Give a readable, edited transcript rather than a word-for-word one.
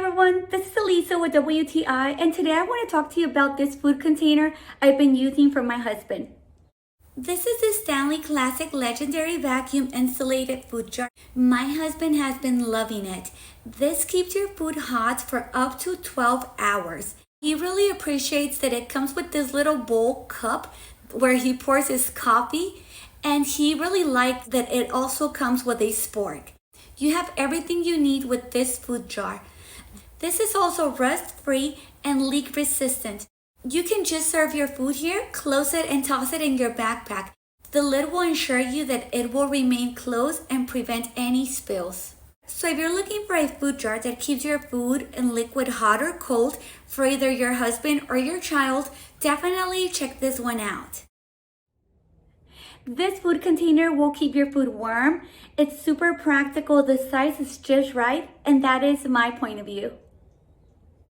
everyone, this is Elisa with WTI, and today I want to talk to you about this food container I've been using for my husband. This is the Stanley Classic Legendary Vacuum Insulated Food Jar. My husband has been loving it. This keeps your food hot for up to 12 hours. He really appreciates that it comes with this little bowl cup where he pours his coffee, and he really likes that it also comes with a spork. You have everything you need with this food jar. This is also rust-free and leak-resistant. You can just serve your food here, close it, and toss it in your backpack. The lid will ensure you that it will remain closed and prevent any spills. So if you're looking for a food jar that keeps your food and liquid hot or cold for either your husband or your child, definitely check this one out. This food container will keep your food warm. It's super practical, the size is just right, and that is my point of view.